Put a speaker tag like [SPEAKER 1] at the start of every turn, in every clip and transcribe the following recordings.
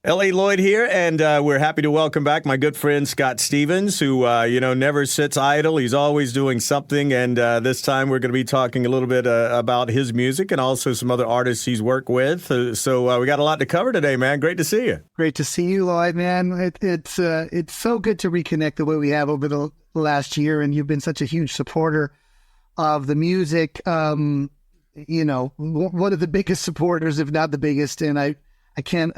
[SPEAKER 1] L.A. Lloyd here, and we're happy to welcome back my good friend Scott Stevens, who, never sits idle. He's always doing something, and this time we're going to be talking a little bit about his music and also some other artists he's worked with. So we got a lot to cover today, man. Great to see you.
[SPEAKER 2] Great to see you, Lloyd, man. It's so good to reconnect the way we have over the last year, and you've been such a huge supporter of the music. One of the biggest supporters, if not the biggest, and I can't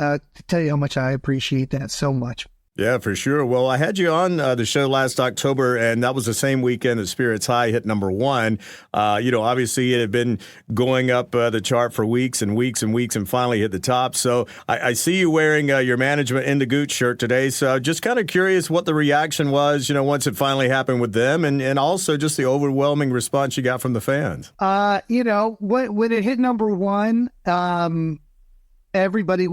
[SPEAKER 2] tell you how much I appreciate that so much.
[SPEAKER 1] Yeah, for sure. Well, I had you on the show last October, and that was the same weekend that Spirits High hit number one. Obviously it had been going up the chart for weeks and weeks and weeks and finally hit the top. So I see you wearing your Management in the Gooch shirt today. So just kind of curious what the reaction was, once it finally happened with them, and also just the overwhelming response you got from the fans.
[SPEAKER 2] When it hit number one, everybody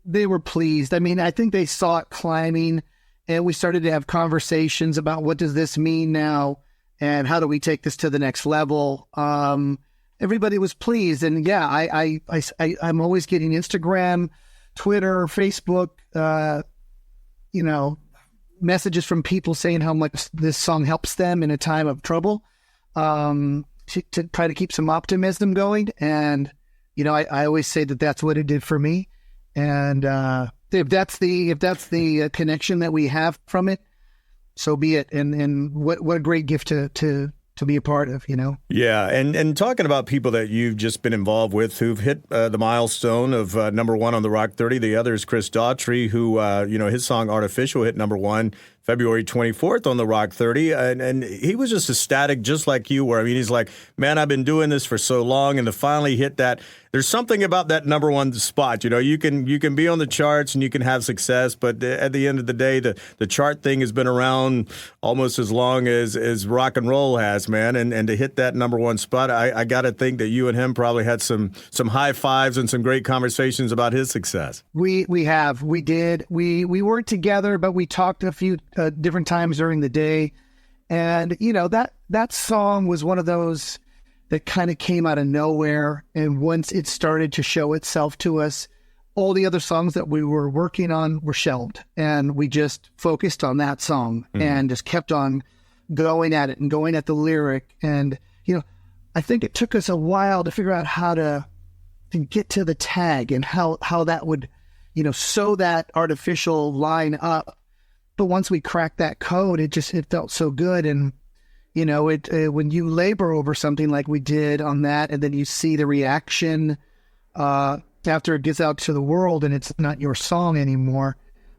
[SPEAKER 2] they were pleased. I mean, I think they saw it climbing, and we started to have conversations about what does this mean now and how do we take this to the next level. Everybody was pleased. And yeah, I'm always getting Instagram, Twitter, Facebook, messages from people saying how much this song helps them in a time of trouble, to try to keep some optimism going. And I always say that that's what it did for me. And if that's the connection that we have from it, so be it. And what a great gift to be a part of,
[SPEAKER 1] Yeah, and talking about people that you've just been involved with who've hit the milestone of number one on the Rock 30. The other is Chris Daughtry, who, his song Artificial hit number one February 24th on the Rock 30, and he was just ecstatic, just like you were. I mean, he's like, man, I've been doing this for so long, and to finally hit that, there's something about that number one spot. You can be on the charts and you can have success, but at the end of the day, the chart thing has been around almost as long as rock and roll has, man, and to hit that number one spot, I got to think that you and him probably had some high fives and some great conversations about his success.
[SPEAKER 2] We did. We weren't together, but we talked a few different times during the day. And, that song was one of those that kind of came out of nowhere. And once it started to show itself to us, all the other songs that we were working on were shelved. And we just focused on that song and just kept on going at it and going at the lyric. And, I think it took us a while to figure out how to get to the tag and how that would, sew that artificial line up. But once we cracked that code, it felt so good. And, when you labor over something like we did on that, and then you see the reaction after it gets out to the world and it's not your song anymore,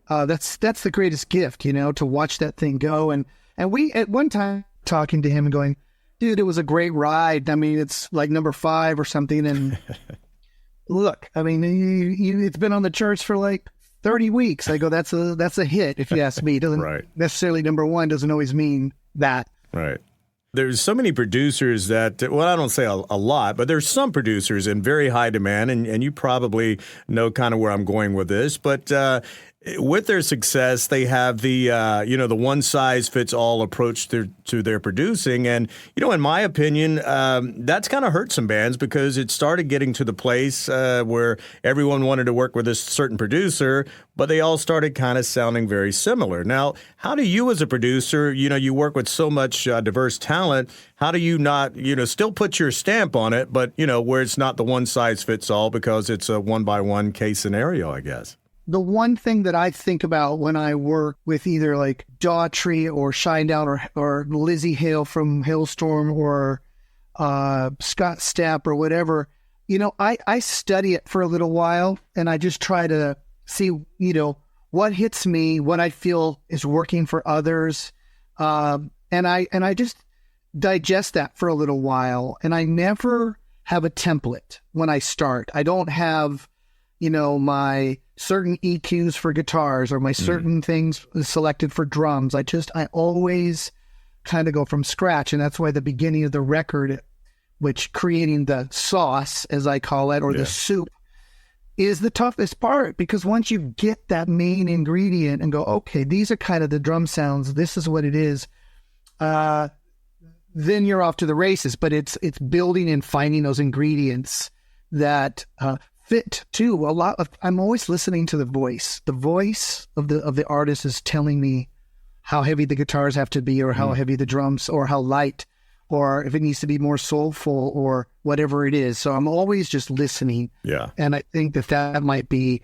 [SPEAKER 2] that's the greatest gift, to watch that thing go. And we, at one time, talking to him and going, dude, it was a great ride. I mean, it's like number 5 or something. And look, I mean, it's been on the charts for like 30 weeks. I go, that's a hit, if you ask me. It doesn't
[SPEAKER 1] right.
[SPEAKER 2] necessarily number one doesn't always mean that.
[SPEAKER 1] Right. There's so many producers that, well, I don't say a lot, but there's some producers in very high demand, and you probably know kind of where I'm going with this, but with their success, they have the the one-size-fits-all approach to their producing. And, in my opinion, that's kind of hurt some bands because it started getting to the place where everyone wanted to work with this certain producer, but they all started kind of sounding very similar. Now, how do you as a producer, you work with so much diverse talent, how do you not, still put your stamp on it, but, where it's not the one-size-fits-all because it's a one-by-one case scenario, I guess?
[SPEAKER 2] The one thing that I think about when I work with either like Daughtry or Shinedown or Lizzie Hale from Hailstorm or Scott Stapp or whatever, I study it for a little while and I just try to see, what hits me, what I feel is working for others. And I just digest that for a little while. And I never have a template when I start. I don't have, my certain EQs for guitars or my certain things selected for drums. I always kind of go from scratch. And that's why the beginning of the record, which creating the sauce, as I call it, or the soup, is the toughest part, because once you get that main ingredient and go, okay, these are kind of the drum sounds, this is what it is, then you're off to the races. But it's building and finding those ingredients that fit too. I'm always listening to the voice. The voice of the artist is telling me how heavy the guitars have to be, or how heavy the drums, or how light, or if it needs to be more soulful, or whatever it is. So I'm always just listening.
[SPEAKER 1] Yeah.
[SPEAKER 2] And I think that might be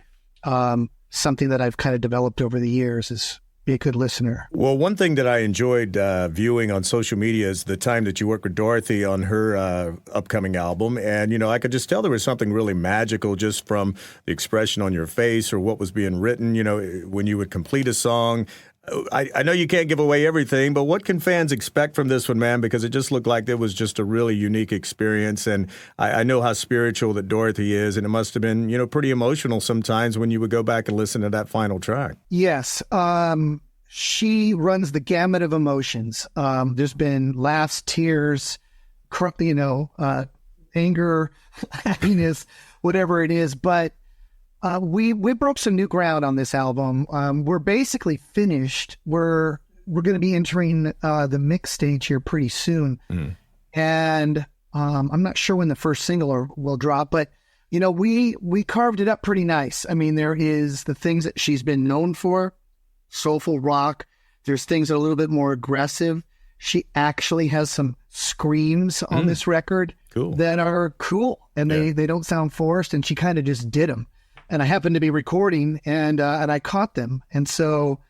[SPEAKER 2] something that I've kind of developed over the years, is be a good listener.
[SPEAKER 1] Well, one thing that I enjoyed viewing on social media is the time that you worked with Dorothy on her upcoming album. And, I could just tell there was something really magical just from the expression on your face or what was being written, when you would complete a song. I know you can't give away everything, but what can fans expect from this one, man? Because it just looked like it was just a really unique experience. And I know how spiritual that Dorothy is, and it must have been, pretty emotional sometimes when you would go back and listen to that final track.
[SPEAKER 2] Yes. She runs the gamut of emotions. There's been laughs, tears, anger, happiness, whatever it is. But we broke some new ground on this album. We're basically finished. We're going to be entering the mix stage here pretty soon. And I'm not sure when the first single will drop, but we carved it up pretty nice. I mean, there is the things that she's been known for, soulful rock. There's things that are a little bit more aggressive. She actually has some screams on this record that are cool, and they don't sound forced, and she kind of just did them. And I happened to be recording, and I caught them. And so,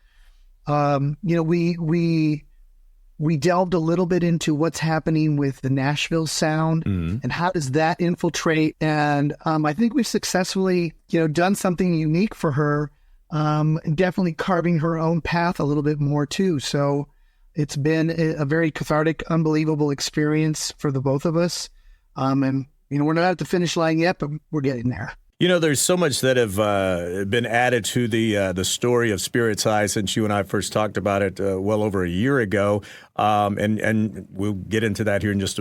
[SPEAKER 2] we delved a little bit into what's happening with the Nashville sound and how does that infiltrate. And I think we've successfully, done something unique for her, definitely carving her own path a little bit more too. So it's been a very cathartic, unbelievable experience for the both of us. And, we're not at the finish line yet, but we're getting there.
[SPEAKER 1] There's so much that have been added to the story of Spirit's High since you and I first talked about it well over a year ago, and we'll get into that here in just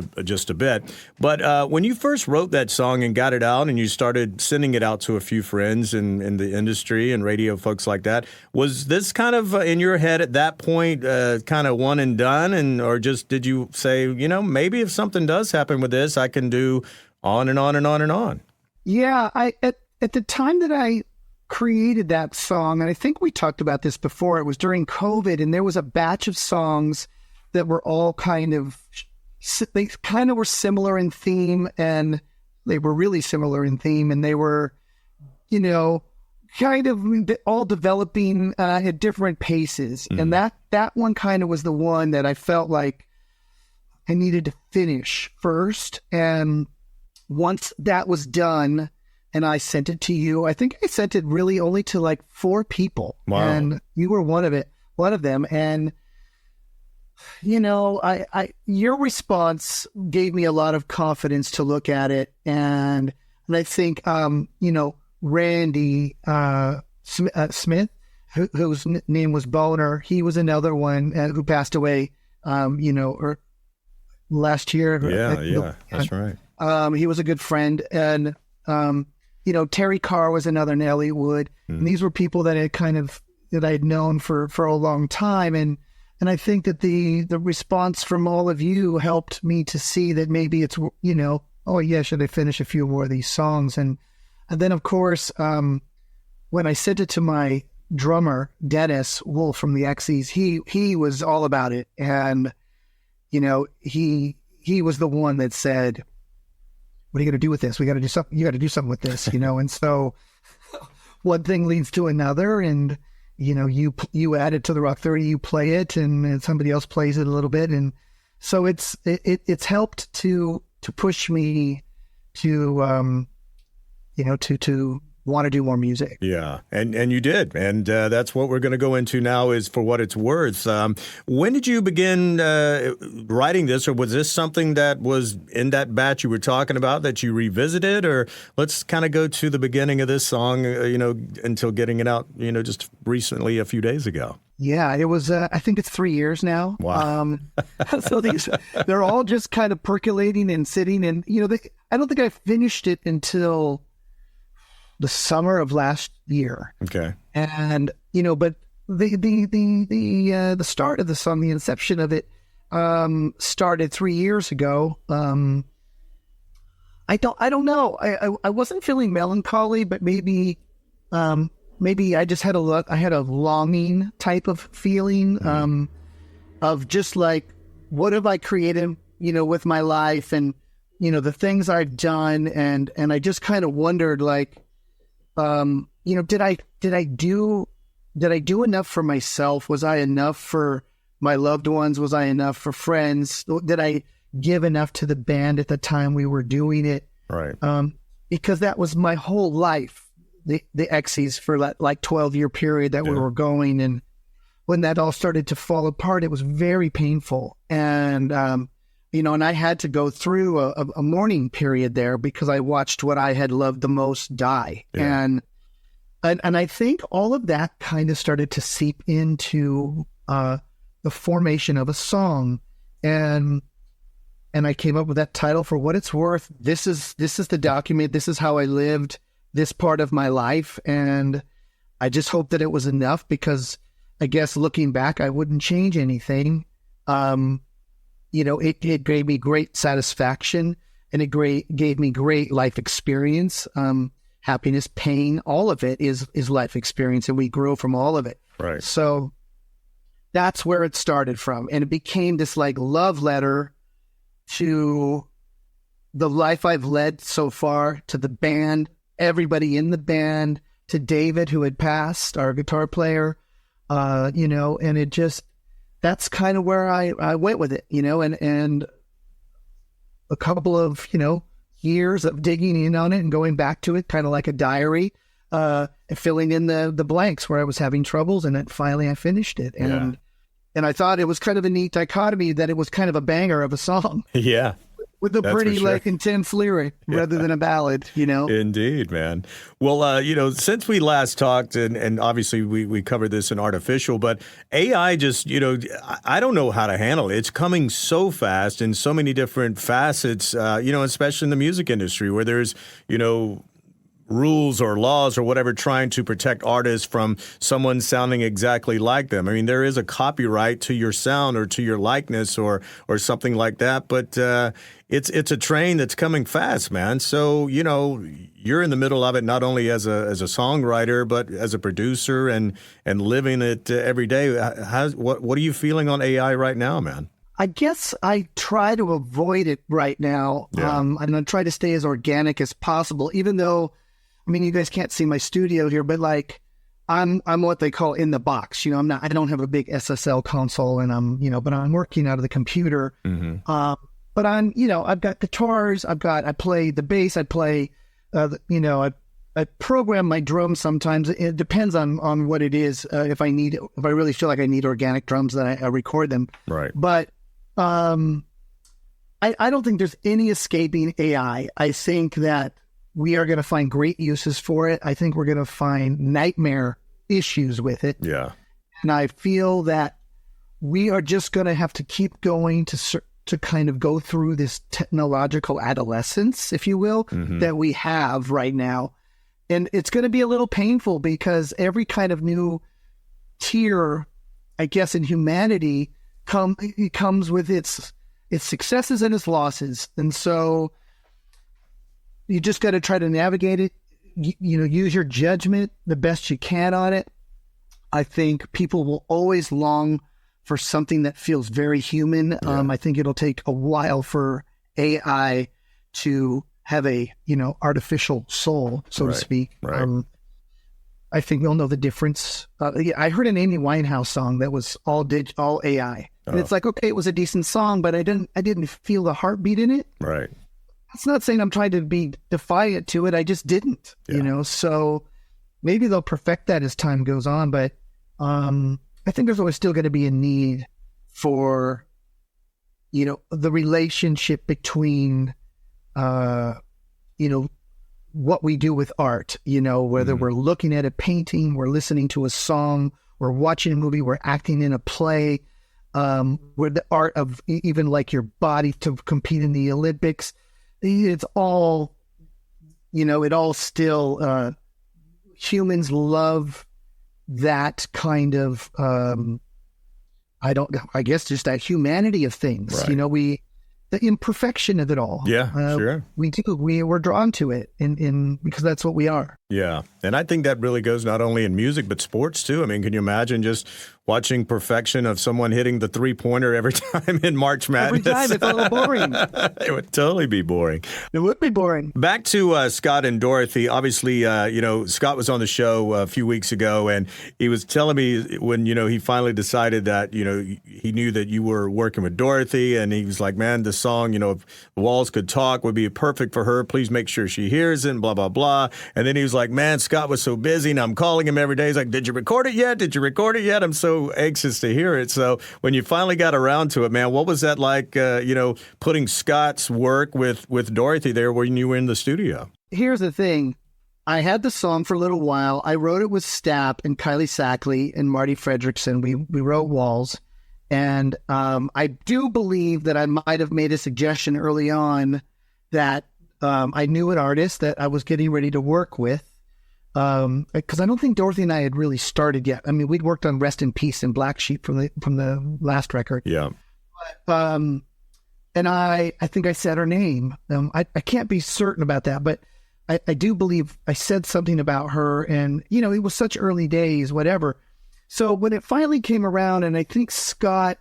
[SPEAKER 1] a bit. But when you first wrote that song and got it out, and you started sending it out to a few friends in the industry and radio folks like that, was this kind of in your head at that point, kind of one and done, or just did you say, maybe if something does happen with this, I can do on and on and on and on?
[SPEAKER 2] Yeah, at the time that I created that song, and I think we talked about this before, it was during COVID, and there was a batch of songs that were all they kind of were similar in theme, and they were really similar in theme, and they were, kind of all developing at different paces. And that one kind of was the one that I felt like I needed to finish first. And once that was done and I sent it to you, I think I sent it really only to like 4 people.
[SPEAKER 1] Wow.
[SPEAKER 2] And you were one of them. And, your response gave me a lot of confidence to look at it. And I think, Randy Smith, whose name was Boner, he was another one who passed away, last year.
[SPEAKER 1] Yeah, that's right.
[SPEAKER 2] He was a good friend. And, Terry Carr was another, and Elliot Wood. And these were people that I had known for a long time. And I think that the response from all of you helped me to see that maybe it's, should I finish a few more of these songs? And then, of course, when I sent it to my drummer, Dennis Wolf from the Exies, he was all about it. And, he was the one that said, what are you going to do with this? We got to do something. You got to do something with this, And so one thing leads to another, and, you add it to the Rock 30, you play it, and somebody else plays it a little bit. And so it's helped to push me to, to want to do more music.
[SPEAKER 1] Yeah, and you did, and that's what we're going to go into now is For What It's Worth. When did you begin writing this, or was this something that was in that batch you were talking about that you revisited, or let's kind of go to the beginning of this song, until getting it out, just recently a few days ago?
[SPEAKER 2] Yeah, it was, I think it's 3 years now.
[SPEAKER 1] Wow.
[SPEAKER 2] So they're all just kind of percolating and sitting, and, I don't think I finished it until the summer of last year.
[SPEAKER 1] Okay.
[SPEAKER 2] And, but the start of the song, the inception of it, started 3 years ago. I don't know. I wasn't feeling melancholy, but maybe I just had I had a longing type of feeling, of just like, what have I created, with my life, and, the things I've done. And I just kind of wondered, like, did I do enough for myself? Was I enough for my loved ones? Was I enough for friends? Did I give enough to the band at the time we were doing it?
[SPEAKER 1] Right.
[SPEAKER 2] Because that was my whole life, the Exies, for that like 12-year period that we were going. And when that all started to fall apart, it was very painful. And, and I had to go through a mourning period there because I watched what I had loved the most die. Yeah. And I think all of that kind of started to seep into the formation of a song. And I came up with that title, For What It's Worth. This is the document. This is how I lived this part of my life. And I just hope that it was enough, because I guess looking back, I wouldn't change anything. It gave me great satisfaction, and it gave me great life experience. Happiness, pain, all of it is life experience, and we grow from all of it.
[SPEAKER 1] Right.
[SPEAKER 2] So that's where it started from. And it became this like love letter to the life I've led so far, to the band, everybody in the band, to David, who had passed, our guitar player, and it just, that's kind of where I went with it, and a couple of, years of digging in on it and going back to it, kind of like a diary, filling in the blanks where I was having troubles. And then finally I finished it. And I thought it was kind of a neat dichotomy that it was kind of a banger of a song.
[SPEAKER 1] Yeah.
[SPEAKER 2] With a pretty, like, intense lyric rather than a ballad,
[SPEAKER 1] Indeed, man. Well, since we last talked, and obviously we covered this in Artificial, but AI just, I don't know how to handle it. It's coming so fast in so many different facets, especially in the music industry, where there's, rules or laws or whatever trying to protect artists from someone sounding exactly like them. I mean, there is a copyright to your sound or to your likeness or something like that, but it's a train that's coming fast, man. So, you're in the middle of it, not only as a songwriter, but as a producer and living it every day. What are you feeling on AI right now, man?
[SPEAKER 2] I guess I try to avoid it right now. Yeah. I'm going to try to stay as organic as possible, even though, you guys can't see my studio here, but like I'm what they call in the box. I don't have a big SSL console, and but I'm working out of the computer. Mm-hmm. But I've got guitars, I play the bass, I play, I program my drums sometimes. It depends on what it is. If I really feel like I need organic drums, then I record them.
[SPEAKER 1] Right.
[SPEAKER 2] But I don't think there's any escaping AI. I think that we are going to find great uses for it. I think we're going to find nightmare issues with it.
[SPEAKER 1] Yeah.
[SPEAKER 2] And I feel that we are just going to have to keep going to kind of go through this technological adolescence, if you will, that we have right now. And it's going to be a little painful, because every kind of new tier, I guess, in humanity comes with its successes and its losses. And so you just got to try to navigate it, use your judgment the best you can on it. I think people will always long for something that feels very human. Yeah. I think it'll take a while for AI to have a, artificial soul, so to speak.
[SPEAKER 1] Right.
[SPEAKER 2] I think we'll know the difference. I heard an Amy Winehouse song that was all AI. And it's like, okay, it was a decent song, but I didn't feel the heartbeat in it.
[SPEAKER 1] Right.
[SPEAKER 2] That's not saying I'm trying to be defiant to it. I just didn't, so maybe they'll perfect that as time goes on. But I think there's always still going to be a need for, the relationship between, what we do with art, whether we're looking at a painting, we're listening to a song, we're watching a movie, we're acting in a play, where the art of even like your body to compete in the Olympics. It's all, it all still, humans love that kind of, I guess just that humanity of things. Right. the imperfection of it all.
[SPEAKER 1] Yeah, sure.
[SPEAKER 2] We do. We're drawn to it in because that's what we are.
[SPEAKER 1] Yeah. And I think that really goes not only in music, but sports too. I mean, can you imagine just watching perfection of someone hitting the three-pointer every time in March Madness?
[SPEAKER 2] Every time, it's a little boring.
[SPEAKER 1] It would totally be boring.
[SPEAKER 2] It would be boring.
[SPEAKER 1] Back to Scott and Dorothy. Obviously, Scott was on the show a few weeks ago, and he was telling me when, he finally decided that, he knew that you were working with Dorothy, and he was like, man, the song, if the walls could talk would be perfect for her. Please make sure she hears it, and blah, blah, blah. And then he was like, man, Scott was so busy, and I'm calling him every day. He's like, did you record it yet? Did you record it yet? I'm so anxious to hear it. So when you finally got around to it, man, what was that like, putting Scott's work with Dorothy there when you were in the studio?
[SPEAKER 2] Here's the thing. I had the song for a little while. I wrote it with Stapp and Kylie Sackley and Marty Fredrickson. We wrote Walls. And I do believe that I might have made a suggestion early on that I knew an artist that I was getting ready to work with. Because I don't think Dorothy and I had really started yet. I mean, we'd worked on Rest in Peace and Black Sheep from the last record.
[SPEAKER 1] Yeah.
[SPEAKER 2] And I think I said her name. I can't be certain about that, but I do believe I said something about her, and, it was such early days, whatever. So when it finally came around, and I think Scott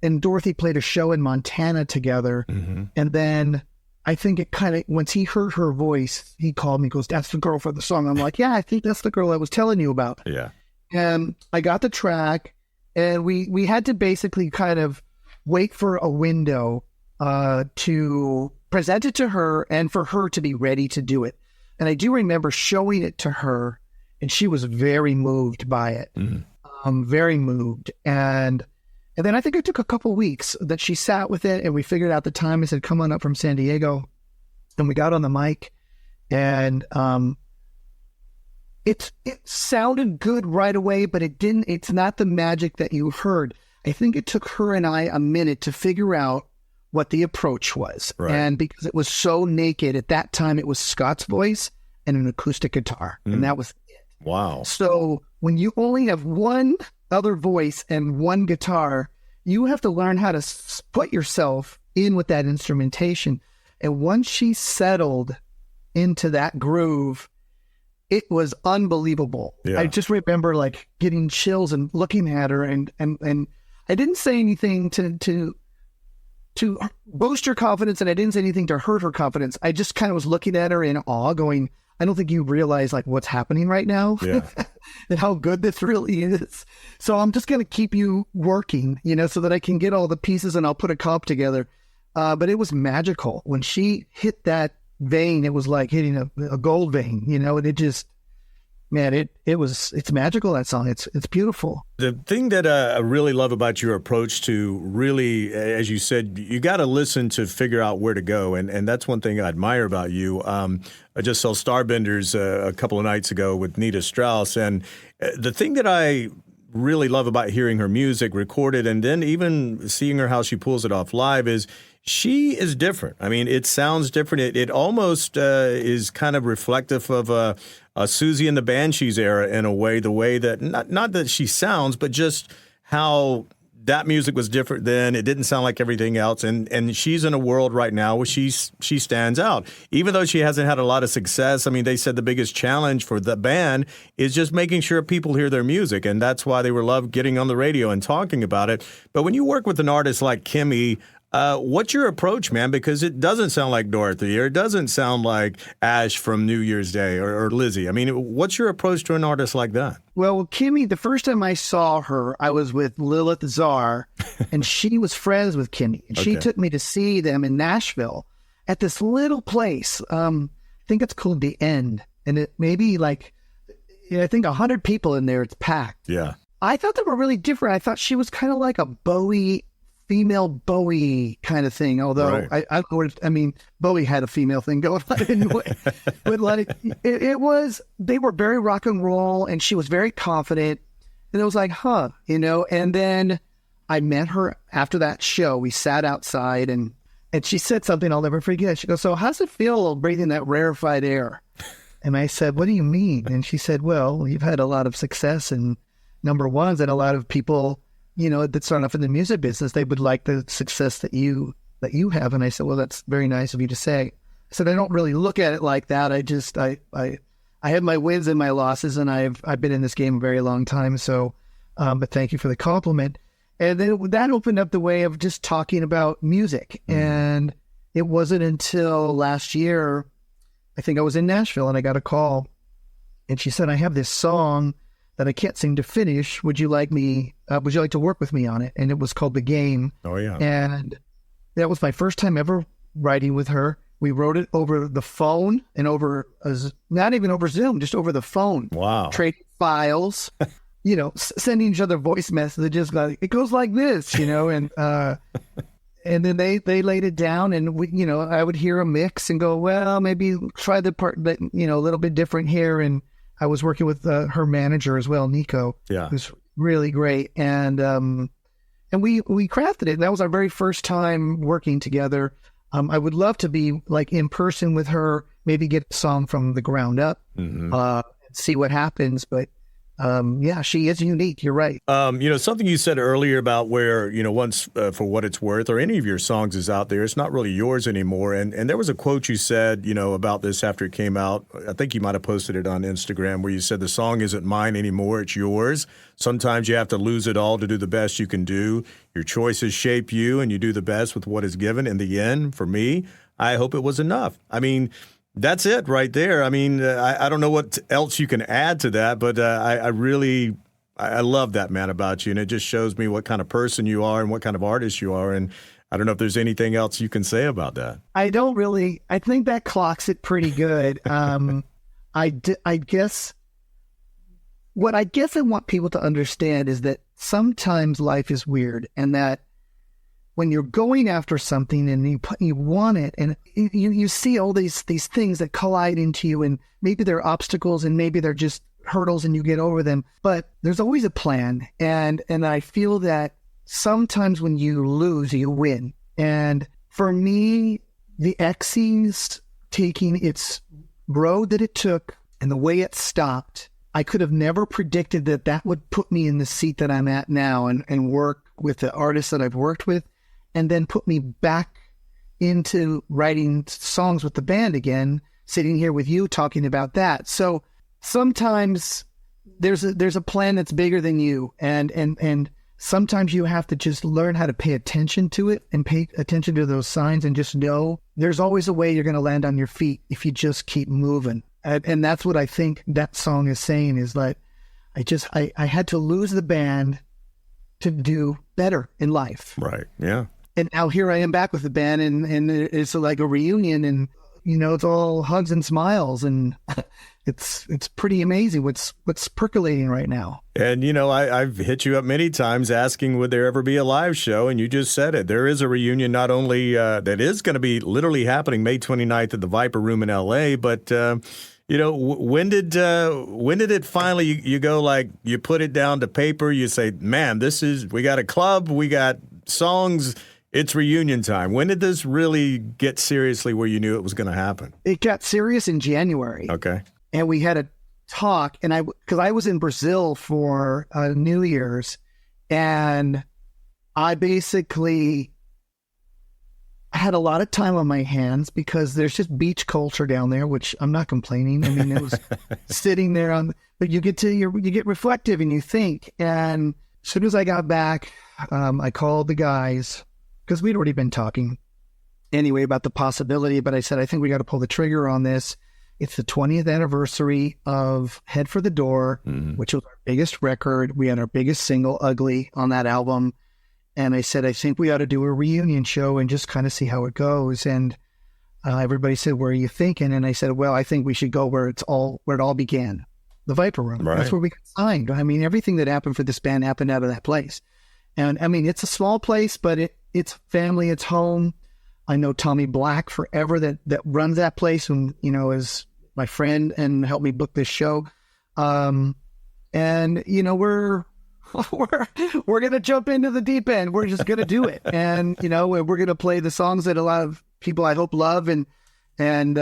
[SPEAKER 2] and Dorothy played a show in Montana together, and then I think it kind of, once he heard her voice, he called me, goes, that's the girl for the song. I'm like, yeah, I think that's the girl I was telling you about.
[SPEAKER 1] Yeah.
[SPEAKER 2] And I got the track, and we had to basically kind of wait for a window to present it to her and for her to be ready to do it. And I do remember showing it to her, and she was very moved by it, very moved. And then I think it took a couple weeks that she sat with it, and we figured out the time. I said, come on up from San Diego. And we got on the mic, and it sounded good right away, but it's not the magic that you heard. I think it took her and I a minute to figure out what the approach was.
[SPEAKER 1] Right.
[SPEAKER 2] And because it was so naked, at that time it was Scott's voice and an acoustic guitar. And that was it.
[SPEAKER 1] Wow.
[SPEAKER 2] So when you only have one other voice and one guitar, you have to learn how to put yourself in with that instrumentation. And once she settled into that groove, it was unbelievable.
[SPEAKER 1] Yeah.
[SPEAKER 2] I just remember like getting chills and looking at her, and I didn't say anything to boost her confidence, and I didn't say anything to hurt her confidence. I just kind of was looking at her in awe, going, I don't think you realize like what's happening right now.
[SPEAKER 1] Yeah.
[SPEAKER 2] And how good this really is. So I'm just going to keep you working, so that I can get all the pieces and I'll put a comp together. But it was magical. When she hit that vein, it was like hitting a gold vein, and it just, man, it's magical, that song. It's beautiful.
[SPEAKER 1] The thing that I really love about your approach to really, as you said, you got to listen to figure out where to go. And that's one thing I admire about you. I just saw Starbenders a couple of nights ago with Nita Strauss. And the thing that I really love about hearing her music recorded and then even seeing her how she pulls it off live is she is different. I mean, it sounds different. It almost is kind of reflective of a Susie and the Banshees era in a way, the way that, not that she sounds, but just how that music was different then. It didn't sound like everything else. And she's in a world right now where she stands out. Even though she hasn't had a lot of success, I mean, they said the biggest challenge for the band is just making sure people hear their music. And that's why they were loved getting on the radio and talking about it. But when you work with an artist like Kimmy, what's your approach, man? Because it doesn't sound like Dorothy, or it doesn't sound like Ash from New Year's Day, or Lizzie. I mean, what's your approach to an artist like that?
[SPEAKER 2] Well, Kimmy, the first time I saw her, I was with Lilith Czar, and she was friends with Kimmy. And she took me to see them in Nashville at this little place. I think it's called The End. And it maybe like, I think 100 people in there. It's packed.
[SPEAKER 1] Yeah.
[SPEAKER 2] I thought they were really different. I thought she was kind of like a female Bowie kind of thing, although
[SPEAKER 1] right.
[SPEAKER 2] I mean, Bowie had a female thing going on anyway. But like, they were very rock and roll, and she was very confident, and it was like, and then I met her after that show. We sat outside, and she said something I'll never forget. She goes, so how's it feel breathing that rarefied air? And I said, what do you mean? And she said, well, you've had a lot of success and number ones, and a lot of people, that start off in the music business, they would like the success that you that you have. And I said, well, that's very nice of you to say. I said, I don't really look at it like that. I have my wins and my losses, and I've been in this game a very long time. So, but thank you for the compliment. And then that opened up the way of just talking about music. And it wasn't until last year, I think I was in Nashville, and I got a call, and she said, I have this song that I can't seem to finish. Would you like to work with me on it? And it was called The Game.
[SPEAKER 1] Oh, yeah.
[SPEAKER 2] And that was my first time ever writing with her. We wrote it over the phone and not even over Zoom, just over the phone.
[SPEAKER 1] Wow.
[SPEAKER 2] Trading files, sending each other voice messages. Like, it goes like this, and then they laid it down, and I would hear a mix and go, well, maybe try the part that, a little bit different here. And I was working with her manager as well, Nico, who's really great. And we crafted it. That was our very first time working together. I would love to be like in person with her, maybe get a song from the ground up, and see what happens. But she is unique. You're right.
[SPEAKER 1] Something you said earlier about where, once For What It's Worth or any of your songs is out there, it's not really yours anymore. And there was a quote you said, about this after it came out. I think you might have posted it on Instagram where you said the song isn't mine anymore. It's yours. Sometimes you have to lose it all to do the best you can do. Your choices shape you, and you do the best with what is given. In the end, for me, I hope it was enough. I mean, that's it right there. I mean, I don't know what else you can add to that, but I love that, man, about you. And it just shows me what kind of person you are and what kind of artist you are. And I don't know if there's anything else you can say about that.
[SPEAKER 2] I think that clocks it pretty good. I guess I want people to understand is that sometimes life is weird, and that when you're going after something and you want it, and you see all these things that collide into you, and maybe they're obstacles and maybe they're just hurdles and you get over them, but there's always a plan. And I feel that sometimes when you lose, you win. And for me, the Exies taking its road that it took and the way it stopped, I could have never predicted that would put me in the seat that I'm at now and work with the artists that I've worked with, and then put me back into writing songs with the band again, sitting here with you talking about that. So sometimes there's a plan that's bigger than you, and sometimes you have to just learn how to pay attention to it and pay attention to those signs, and just know there's always a way you're going to land on your feet if you just keep moving. And that's what I think that song is saying, is that I had to lose the band to do better in life.
[SPEAKER 1] Right. Yeah.
[SPEAKER 2] And now here I am back with the band, and it's like a reunion, and it's all hugs and smiles, and it's pretty amazing what's percolating right now.
[SPEAKER 1] And I've hit you up many times asking, would there ever be a live show? And you just said it. There is a reunion, not only that is going to be literally happening May 29th at the Viper Room in LA, but when did it finally you go, like, you put it down to paper, you say, man, we got a club, we got songs, it's reunion time. When did this really get seriously where you knew it was going to happen?
[SPEAKER 2] It got serious in January.
[SPEAKER 1] Okay. And
[SPEAKER 2] we had a talk, and because I was in Brazil for New Year's, and I basically had a lot of time on my hands because there's just beach culture down there, which I'm not complaining. I mean, it was sitting there but you get reflective and you think. And as soon as I got back, I called the guys, because we'd already been talking anyway about the possibility, but I said, I think we got to pull the trigger on this. It's the 20th anniversary of Head for the Door, which was our biggest record. We had our biggest single, Ugly, on that album. And I said, I think we ought to do a reunion show and just kind of see how it goes. And everybody said, where are you thinking? And I said, well, I think we should go where it all began, the Viper Room. Right. That's where we got signed. I mean, everything that happened for this band happened out of that place. And I mean, it's a small place, but it's family, it's home. I know Tommy Black forever that runs that place, and is my friend and helped me book this show. And we're going to jump into the deep end. We're just going to do it. And, we're going to play the songs that a lot of people I hope love, and then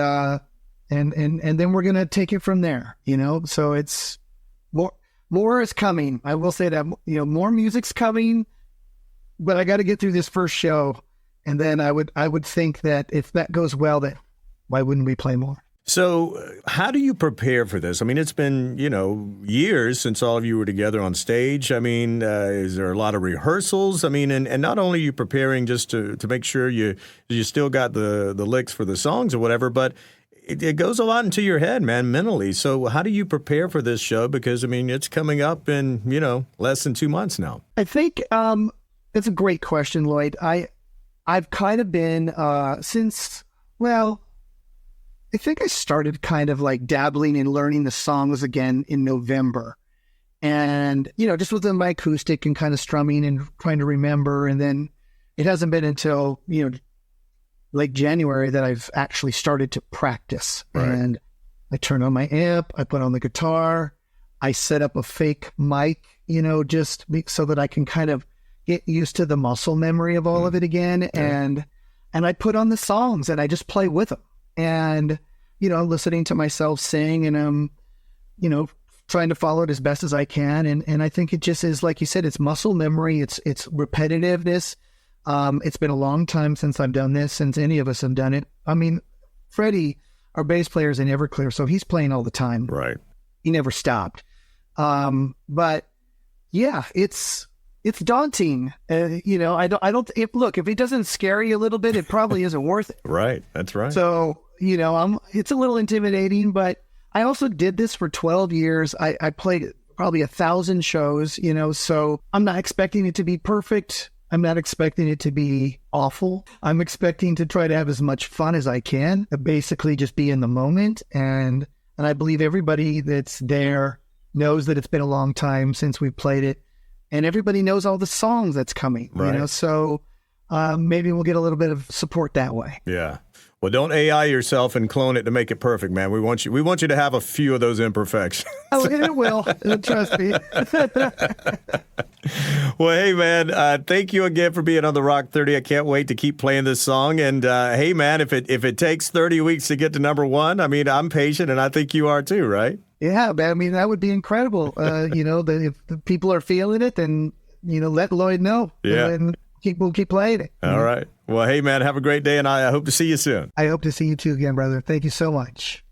[SPEAKER 2] we're going to take it from there, so it's more is coming. I will say that, more music's coming, but I got to get through this first show And then I would think that if that goes well, that why wouldn't we play more?
[SPEAKER 1] So how do you prepare for this? I mean, it's been, years since all of you were together on stage. I mean, is there a lot of rehearsals? I mean, and not only are you preparing just to make sure you still got the licks for the songs or whatever, but it goes a lot into your head, man, mentally. So how do you prepare for this show? Because, I mean, it's coming up in, less than 2 months now.
[SPEAKER 2] I think it's a great question, Lloyd. I've kind of been I think I started kind of like dabbling in learning the songs again in November. And, just with my acoustic and kind of strumming and trying to remember. And then it hasn't been until, late January that I've actually started to practice.
[SPEAKER 1] Right.
[SPEAKER 2] And I turn on my amp, I put on the guitar, I set up a fake mic, so that I can kind of get used to the muscle memory of all of it again. Yeah. And I put on the songs and I just play with them. And, listening to myself sing and, trying to follow it as best as I can. And I think it just is, like you said, it's muscle memory. It's repetitiveness. It's been a long time since I've done this, since any of us have done it. I mean, Freddie, our bass player, is in Everclear, so he's playing all the time.
[SPEAKER 1] Right.
[SPEAKER 2] He never stopped. But yeah, it's daunting. If it doesn't scare you a little bit, it probably isn't worth it.
[SPEAKER 1] Right. That's right.
[SPEAKER 2] So, it's a little intimidating, but I also did this for 12 years. I played probably 1,000 shows, so I'm not expecting it to be perfect. I'm not expecting it to be awful. I'm expecting to try to have as much fun as I can, basically just be in the moment. And I believe everybody that's there knows that it's been a long time since we've played it. And everybody knows all the songs that's coming,
[SPEAKER 1] right.
[SPEAKER 2] So maybe we'll get a little bit of support that way.
[SPEAKER 1] Yeah. Well, don't AI yourself and clone it to make it perfect, man. We want you to have a few of those imperfections.
[SPEAKER 2] Oh, and it will. Trust me.
[SPEAKER 1] Well, hey, man, thank you again for being on the Rock 30. I can't wait to keep playing this song. And hey, man, if it takes 30 weeks to get to number one, I mean, I'm patient, and I think you are too, right?
[SPEAKER 2] Yeah, but I mean, that would be incredible. If the people are feeling it, then, let Lloyd know.
[SPEAKER 1] Yeah.
[SPEAKER 2] And we'll keep playing it.
[SPEAKER 1] All right. Well, hey, man, have a great day, and I hope to see you soon.
[SPEAKER 2] I hope to see you too again, brother. Thank you so much.